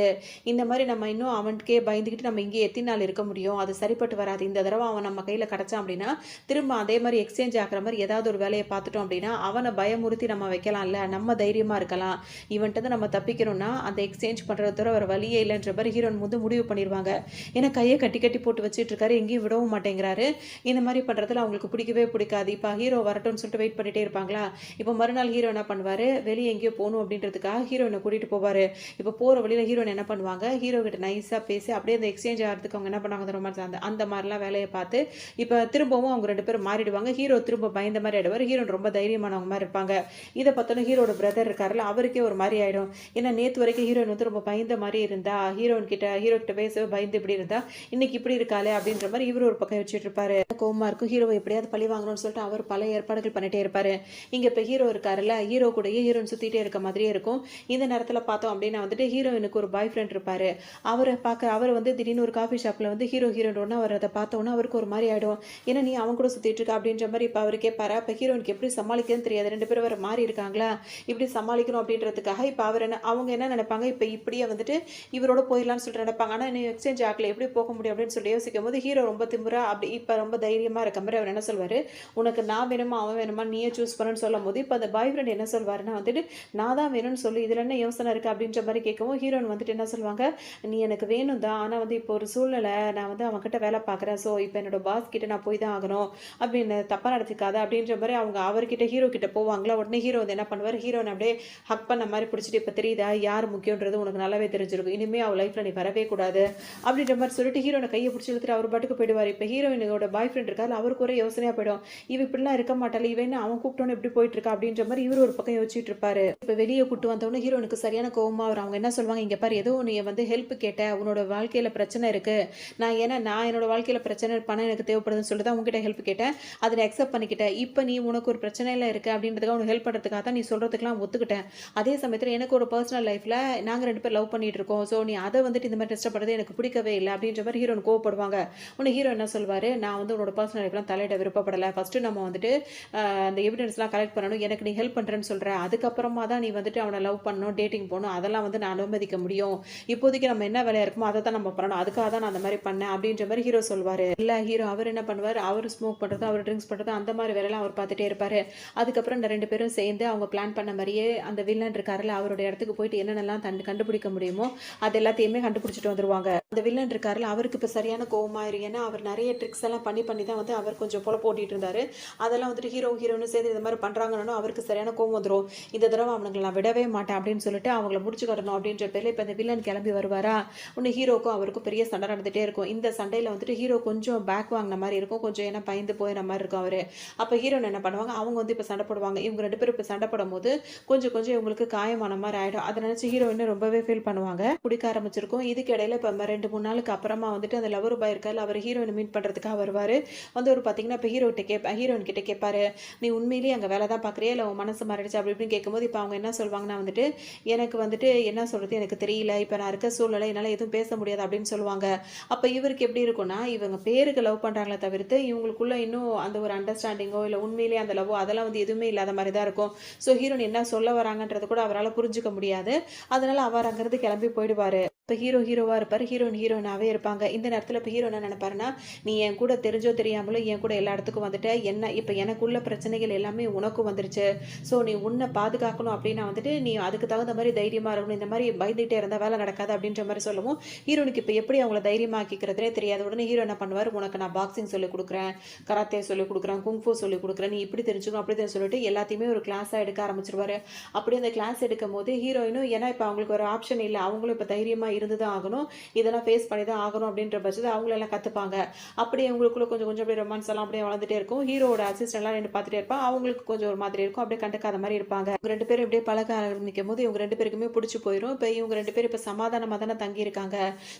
இந்த மாதிரி நம்ம இன்னும் அவனுக்கே பயந்துக்கிட்டு நம்ம இங்கே எத்தனை நாள் இருக்க முடியும், அது சரிப்பட்டு வராது, இந்த தடவை அவன் நம்ம கையில் கிடச்சான் அப்படின்னா திரும்ப அதே மாதிரி எக்ஸ்சேஞ்ச் ஆகிற மாதிரி ஏதாவது ஒரு வேலையை பார்த்துட்டோம் அப்படின்னா அவனை பயமுறுத்தி நம்ம வைக்கலாம்ல, நம்ம தைரியமாக இருக்கலாம், இவன்ட்டு நம்ம தப்பிக்கணும்னா அந்த எக்ஸ்சேஞ்ச் பண்ணுறது தவிர ஒரு வழியே இல்லைன்ற மாதிரி ஹீரோன் வந்து முடிவு பண்ணிடுவாங்க. ஏன்னா கையை கட்டி கட்டி போட்டு வச்சுட்டு இருக்காரு, எங்கேயும் விடவும் மாட்டேங்கிறாரு. இந்த மாதிரி பண்ணுறதுல அவங்களுக்கு பிடிக்கவே பிடிக்காது. இப்போ ஹீரோ வரட்டும்னு சொல்லிட்டு வெயிட் பண்ணிட்டே இருப்பாங்களா. இப்போ மறுநாள் ஹீரோ என்ன பண்ணுவார், வெளியே எங்கேயோ போகணும் அப்படின்றதுக்காக ஹீரோனை கூட்டிகிட்டு போவார். இப்போ போகிற வழியில் ஹீரோன் என்ன பண்ணுவாங்க, ஹீரோ கிட்ட நைஸாக பேசி அப்படியே அந்த எக்ஸ்சேஞ்ச் ஆகிறதுக்கு அவங்க என்ன பண்ணுவாங்க, ரொமான்ஸ் அந்த மாதிரிலாம் வேலையை பார்த்து இப்போ திரும்பவும் அவங்க ரெண்டு பேரும் மாறிடுவாங்க. ஹீரோ திரும்ப பயந்த மாதிரி ஆயிடுவார், ஹீரோன் ரொம்ப தைரியமானவங்க மாதிரி இருப்பாங்க. இதை பார்த்தோன்னா ஹீரோட பிரதர் இருக்காருல்ல, அவருக்கே ஒரு மாதிரி ஆகிடும். ஏன்னா நேற்று வரைக்கும் ஹீரோயின் வந்து ரொம்ப பயந்த மாதிரி இருந்தா, ஹீரோ கிட்ட பேசவே பயந்து இப்படி இருந்தா, இன்னைக்கு இப்படி இருக்காளே அப்படின்ற மாதிரி இவர் ஒரு பக்கம் வச்சுட்டு இருப்பாரு. கோவமா இருக்கும், ஹீரோவை எப்படியாவது பழி வாங்கணும்னு சொல்லிட்டு அவர் பல ஏற்பாடுகள் பண்ணிட்டே இருப்பாரு. இங்க இப்போ ஹீரோ இருக்காருல்ல, ஹீரோ கூடயே ஹீரோயின் சுத்திட்டே இருக்க மாதிரியே இருக்கும். இந்த நேரத்தில் பார்த்தோம் அப்படின்னா வந்துட்டு ஹீரோயினுக்கு ஒரு பாய் ஃப்ரெண்ட் இருப்பாரு. அவர் வந்து திடீர்னு ஒரு காஃபி ஷாப்ல வந்து ஹீரோயின் ஒன்று அவர் அதை பார்த்தோன்னா அவருக்கு ஒரு மாதிரி ஆயிடும். ஏன்னா நீ அவன் கூட சுத்திட்டு இருக்க அப்படின்ற மாதிரி இப்போ அவர் கேட்பாரு. அப்போ ஹீரோயினுக்கு எப்படி சமாளிக்கன்னு தெரியாது, ரெண்டு பேரும் வேற மாறி இருக்காங்களா, இப்படி சமாளிக்கணும் அப்படின்றதுக்காக இப்போ அவங்க என்ன நினைப்பாங்க, இப்போ இப்படியே வந்துட்டு இவரோட போயிடலாம்னு சொல்லிட்டு நினைப்பாங்க. ஆனால் நீ எக்ஸ்சேஞ்ச் ஆகல எப்படி போக முடியும் அப்படின்னு சொல்லி யோசிக்கும் போது ஹீரோ ரொம்ப திமுறா அப்படி இப்போ ரொம்ப தைரியமாக இருக்க மாதிரி அவர் என்ன சொல்வார், உனக்கு நான் வேணுமா அவன் வேணுமா நீயே சூஸ் பண்ணுன்னு சொல்லும் போது இப்போ அந்த பாய் ஃப்ரெண்ட் என்ன சொல்வாருன்னா வந்துட்டு, நான் தான் வேணும்னு சொல்லி இதில் என்ன யோசனை இருக்குது அப்படின்ற மாதிரி கேட்கவும் ஹீரோன் வந்துட்டு என்ன சொல்லுவாங்க, நீ எனக்கு வேணும் தான், ஆனால் வந்து இப்போ ஒரு சூழ்நிலை நான் வந்து அவன்கிட்ட வேலை பார்க்குறேன், ஸோ இப்போ என்னோட பாஸ் கிட்ட நான் போய் தான் ஆகணும் அப்படின்னு தப்பாக நடத்திக்காத அப்படின்ற மாதிரி அவங்க அவர்கிட்ட ஹீரோ கிட்ட போவாங்களா. உடனே ஹீரோ வந்து என்ன பண்ணுவார், ஹீரோனை அப்படியே ஹக் பண்ண மாதிரி பிடிச்சிட்டு, இப்போ தெரியுதா யார் முக்கியன்றது உனக்கு நல்லாவே தெரிஞ்சிருக்கும், இனிமேல் அவள் லைஃப்பில் நீ வரவே கூடாது அப்படின்ற மாதிரி சொல்லிட்டு ஹீரோனை கையை பிடிச்சி இழுத்துட்டு அவர் பாட்டுக்கு போயிடுவார். இப்போ ஹீரோயினோட பாய் ஃப்ரெண்ட் இருக்காரு, அவருக்கு ஒரே யோசனையாக போயிடும், இவ இப்படிலாம் இருக்க மாட்டாள், இவன் அவன் கூப்பிட்டோன்னு எப்படி போயிட்டு இருக்கா அப்படின்ற மாதிரி இவர் ஒரு பக்கம் யோசிச்சுட்டு இருப்பாரு. இப்போ வெளியே கூட்டு வந்தவொடனே ஹீரோனுக்கு சரியான கோவமா வரும். அவங்க என்ன சொல்லுவாங்க, இங்கே பாரு ஏதோ நீ வந்து ஹெல்ப் கேட்ட, உன்னோட வாழ்க்கையில் பிரச்சனை இருக்கு, நான் என்னோட வாழ்க்கையில் பிரச்சனை பணம் எனக்கு தேவைப்படுதுன்னு சொல்லிட்டு தான் உங்ககிட்ட ஹெல்ப் கேட்டேன், அதை அக்செப்ட் பண்ணிக்கிட்டேன், இப்போ நீ உனக்கு ஒரு பிரச்சனையில் இருக்கு அப்படின்றதுக்காக உனக்கு ஹெல்ப் பண்ணுறதுக்காக தான் நீ சொல்கிறதுக்கெல்லாம் ஒத்துக்கிட்டேன், அதே சமயத்தில் எனக்கு ஒரு பர்சனல் லைஃப்பில் நாங்கள் ரெண்டு பேர் லவ் பண்ணிட்டு இருக்கோம், ஸோ நீ அதை வந்துட்டு இந்த மாதிரி கஷ்டப்படுறது எனக்கு பிடிக்கவே இல்லை அப்படின்ற மாதிரி ஹீரோன் கோவப்படுவாங்க. உன்னை ஹீரோ என்ன சொல்வார், நான் வந்து உன்னோட பர்சனல் லைஃப்லாம் தலையிட விருப்பப்படலை, ஃபஸ்ட்டு நம்ம வந்துட்டு அந்த எவிடன்ஸ்லாம் கலெக்ட் பண்ணணும், எனக்கு நீ ஹெல்ப் பண்ணுறேன்னு சொல்கிற, அதுக்கப்புறமா தான் நீ வந்துட்டு அவனை லவ் பண்ணணும் டேட்டிங் போகணும், அதெல்லாம் வந்து நான் அனுமதிக்க முடியும், இப்போதைக்கு நம்ம என்ன வேலையாக இருக்குமோ அதை தான் நம்ம பண்ணணும், அதுக்காக தான் நான் அந்த மாதிரி பண்ணேன் அப்படின்ற மாதிரி ஹீரோ சொல்வார். இல்லை ஹீரோ அவர் என்ன பண்ணுவார், அவர் ஸ்மோக் பண்ணுறது அவர் ட்ரிங்க்ஸ் பண்ணுறது அந்த மாதிரி வேலையெல்லாம் அவர் பார்த்துட்டே இருப்பார். அதுக்கப்புறம் இந்த ரெண்டு பேரும் சேர்ந்து அவங்க பிளான் பண்ண மாதிரியே அந்த வில்லன் இருக்காருல்ல, அவரோட இடத்துக்கு போயிட்டு என்னென்னலாம் கண்டுபிடிக்க முடியுமோ அது எல்லாத்தையுமே கண்டுபிடிச்சிட்டு வந்துருவாங்க. அந்த வில்லன் இருக்காருல்ல, அவருக்கு இப்போ சரியான கோவமாயிரு, ஏன்னா அவர் நிறைய ட்ரிக்ஸ் எல்லாம் பண்ணி தான் வந்து அவர் கொஞ்சம் போல போட்டிட்டு இருந்தாரு, அதெல்லாம் வந்துட்டு ஹீரோன்னு சேர்ந்து இந்த மாதிரி பண்ணுறாங்கன்னு அவருக்கு சரியான கோவம் வந்துடும். இந்த தடவை அவனுங்களை நான் விடவே மாட்டேன் அப்படின்னு சொல்லிட்டு அவங்கள முடிச்சு கட்டணும் அப்படின்ற பேரில் இப்போ இந்த வில்லன் கிளம்பி வருவாரா. உன்னை ஹீரோக்கும் அவருக்கும் பெரிய சண்டை நடந்துகிட்டே இருக்கும். இந்த சண்டையில் வந்துட்டு ஹீரோ கொஞ்சம் பேக் வாங்கின மாதிரி இருக்கும், கொஞ்சம் ஏன்னா பயந்து போயின மாதிரி இருக்கும் அவர். அப்போ ஹீரோன் என்ன பண்ணுவாங்க, அவங்க வந்து இப்போ சண்டை போடுவாங்க, இவங்க ரெண்டு பேரும் இப்போ சண்டை போடும் போது கொஞ்சம் இவங்களுக்கு காயமான மாதிரி ஆகிடும். அதை நினச்சி ஹீரோயின் ரொம்பவே ஃபீல் பண்ணுவாங்க, குடிக்க ஆரம்பிச்சிருக்கும். இதுக்கு இடையில இப்போ 2-3 நாளுக்கு அப்புறமா வந்துட்டு அந்த லவர் பாய் இருக்காரு, அவர் ஹீரோயினை மீட் பண்ணுறதுக்காக வருவார். வந்து ஒரு பார்த்தீங்கன்னா இப்போ ஹீரோயின் கிட்ட கேட்பாரு, நீ உண்மையிலேயே அங்கே வேலை தான் பார்க்குறியா இல்லை உன் மனசு மனசு மாறிடுச்சு அப்படி இப்படின்னு கேட்கும்போது இப்போ அவங்க என்ன சொல்லுவாங்கன்னா வந்துட்டு எனக்கு வந்துட்டு என்ன சொல்கிறது எனக்கு தெரியல இப்போ நான் இருக்க சூழ்நிலை என்னால் எதுவும் பேச முடியாது அப்படின்னு சொல்லுவாங்க. அப்போ இவருக்கு எப்படி இருக்கும்னா இவங்க பேருக்கு லவ் பண்ணுறாங்களே தவிர்த்து இவங்களுக்குள்ள இன்னும் அந்த ஒரு அண்டர்ஸ்டாண்டிங்கோ இல்லை உண்மையிலேயே அந்த லவ்வோ அதெல்லாம் வந்து எதுவுமே இல்லாத மாதிரி தான் இருக்கும். ஸோ ஹீரோயின் என்ன சொல்ல வராங்கன்றது கூட அவரால் புரிஞ்சுக்க முடியாது. அதனால அவர் அங்கேருந்து கிளம்பி போயிடுவார். இப்போ ஹீரோவாக இருப்பார், ஹீரோயினாவே இருப்பாங்க. இந்த நேரத்தில் இப்போ ஹீரோ என்ன நினைப்பாருன்னா நீ என் கூட தெரிஞ்சோ தெரியாமலோ என் கூட எல்லா இடத்துக்கும் வந்துட்டு என்ன இப்போ எனக்குள்ள பிரச்சனைகள் எல்லாமே உனக்கும் வந்துருச்சு. ஸோ நீ உன்னை பாதுகாக்கணும் அப்படின்னா வந்துட்டு நீ அதுக்கு தகுந்த மாதிரி தைரியமாக இருக்கணும். இந்த மாதிரி பயந்துகிட்டே இருந்தால் வேலை நடக்காது அப்படின்ற மாதிரி சொல்லவும் ஹீரோனுக்கு இப்போ எப்படி அவங்கள தைரியமாக்கிக்கிறதுனே தெரியாது. உடனே ஹீரோ என்ன பண்ணுவார், உனக்கு நான் பாக்ஸிங் சொல்லிக் கொடுக்குறேன், கராத்தே சொல்லிக் கொடுக்குறேன், குங்ஃபூ சொல்லிக் கொடுக்குறேன், நீ இப்படி தெரிஞ்சுக்கணும் அப்படி தெரிஞ்சு சொல்லிட்டு எல்லாத்தையுமே ஒரு கிளாஸாக எடுக்க ஆரம்பிச்சிருவாரு. அப்படி அந்த கிளாஸ் எடுக்கும் போது ஹீரோயினும் ஏன்னா இப்போ அவங்களுக்கு ஒரு ஆப்ஷன் இல்லை, அவங்களும் இப்போ தைரியமாக இருந்து தான் ஆகணும், இதெல்லாம் ஃபேஸ் பண்ணி தான் ஆகணும் அப்படின்ற பட்சத்தில் அவங்களெல்லாம் கற்றுப்பாங்க. அப்படியே அவங்களுக்குள்ள கொஞ்சம் கொஞ்சம் அப்படியே ரொமான்ஸ் எல்லாம் அப்படியே வளர்ந்துட்டே இருக்கும். ஹீரோட அசிஸ்டன்ட்லாம் நின்று பார்த்துட்டே இருப்பான். அவங்களுக்கு கொஞ்சம் ஒரு மாதிரி இருக்கும், அப்படியே கண்டுக்காத மாதிரி இருப்பாங்க. இவங்க 2 பேரும் இப்படியே பழக ஆரம்பிக்கும் போது இவங்க 2 பேருக்குமே பிடிச்சி போயிடும். இப்போ இவங்க 2 பேரும் இப்போ சமாதானமாக தானே தங்கியிருக்காங்க.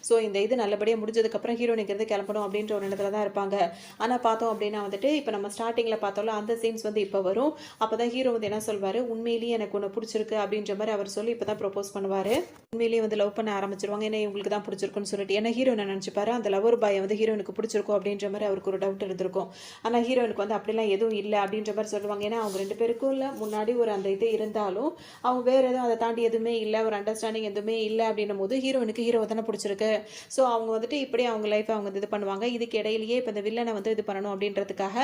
ஸோ இந்த இது நல்லபடியாக முடிஞ்சதுக்கப்புறம் ஹீரோனிக்கிறது கிளம்பணும் அப்படின்ற ஒரு இடத்துல தான் இருப்பாங்க. ஆனால் பார்த்தோம் அப்படின்னா வந்துட்டு இப்போ நம்ம ஸ்டார்டிங்கில் பார்த்தோம்ல அந்த சீன்ஸ் வந்து இப்போ வரும். அப்போ தான் ஹீரோ வந்து என்ன சொல்வார், உண்மையிலேயே எனக்கு ஒன்று பிடிச்சிருக்கு அப்படின்ற மாதிரி அவர் சொல்லி இப்போ தான் ப்ரொப்போஸ் பண்ணுவார். உண்மையிலேயே வந்து லவ் பண்ண ஆரம்பிச்சிருவாங்க. ஏன்னா இவங்களுக்கு தான் பிடிச்சிருக்குன்னு சொல்லிட்டு. ஏன்னா ஹீரோ என்ன நினச்சிப்பாரு, அந்த லவர் பாயை வந்து ஹீரோனுக்கு பிடிச்சிருக்கும் அப்படின்ற மாதிரி அவருக்கு ஒரு டவுட் இருந்திருக்கும். ஆனால் ஹீரோனுக்கு வந்து அப்படிலாம் எதுவும் இல்லை அப்படின்ற மாதிரி சொல்லுவாங்க. ஏன்னா அவங்க 2 பேருக்கும் இல்லை முன்னாடி ஒரு அந்த இது இருந்தாலும் அவங்க வேறு எதுவும் அதை தாண்டி எதுவுமே இல்லை, ஒரு அண்டர்ஸ்டாண்டிங் எதுவுமே இல்லை அப்படின்னும் போது ஹீரோனுக்கு ஹீரோவை தானே பிடிச்சிருக்கு. ஸோ அவங்க வந்துட்டு இப்படி அவங்க லைஃப்பை அவங்க இது பண்ணுவாங்க. இதுக்கு இடையிலேயே இப்போ இந்த வில்லனை வந்து இது பண்ணணும் அப்படின்றதுக்காக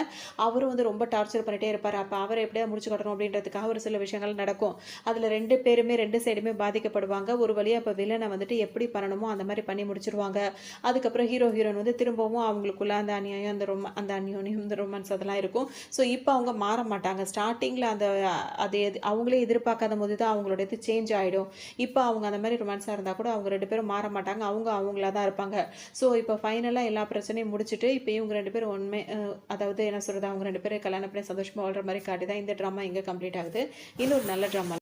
அவரும் வந்து ரொம்ப டார்ச்சர் பண்ணிட்டே இருப்பார். அப்போ அவரை எப்படியா முடிச்சு கட்டணும் அப்படின்றதுக்காக ஒரு சில விஷயங்கள் நடக்கும். அதில் 2 பேருமே 2 சைடுமே பாதிக்கப்படுவாங்க. ஒரு வழியாக இப்போ வில்லனை வந்துட்டு எப்படி பண்ணணுமோ அந்த மாதிரி பண்ணி முடிச்சிருவாங்க. அதுக்கப்புறம் ஹீரோயின் வந்து திரும்பவும் அவங்களுக்குள்ள அந்த அநியாயம் அந்த அந்யோன்யம் இந்த ரொமான்ஸ் அதெல்லாம் இருக்கும். ஸோ இப்போ அவங்க மாற மாட்டாங்க. ஸ்டார்டிங்கில் அந்த அது அவங்களே எதிர்பார்க்காத போது தான் அவங்களோட இது சேஞ்ச் ஆகிடும். இப்போ அவங்க அந்த மாதிரி ரொமான்ஸாக இருந்தால் கூட அவங்க 2 பேரும் மாற மாட்டாங்க. அவங்களா தான் இருப்பாங்க. ஸோ இப்போ ஃபைனலாக எல்லா பிரச்சனையும் முடிச்சுட்டு இப்போ இவங்க 2 பேரும் உண்மை அதாவது என்ன சொல்கிறது அவங்க 2 பேரும் கல்யாணம் பண்ணி சந்தோஷமாக வாழ்கிற மாதிரி காட்டி தான் இந்த ட்ராமா இங்கே கம்ப்ளீட் ஆகுது. இன்னொரு நல்ல ட்ராமா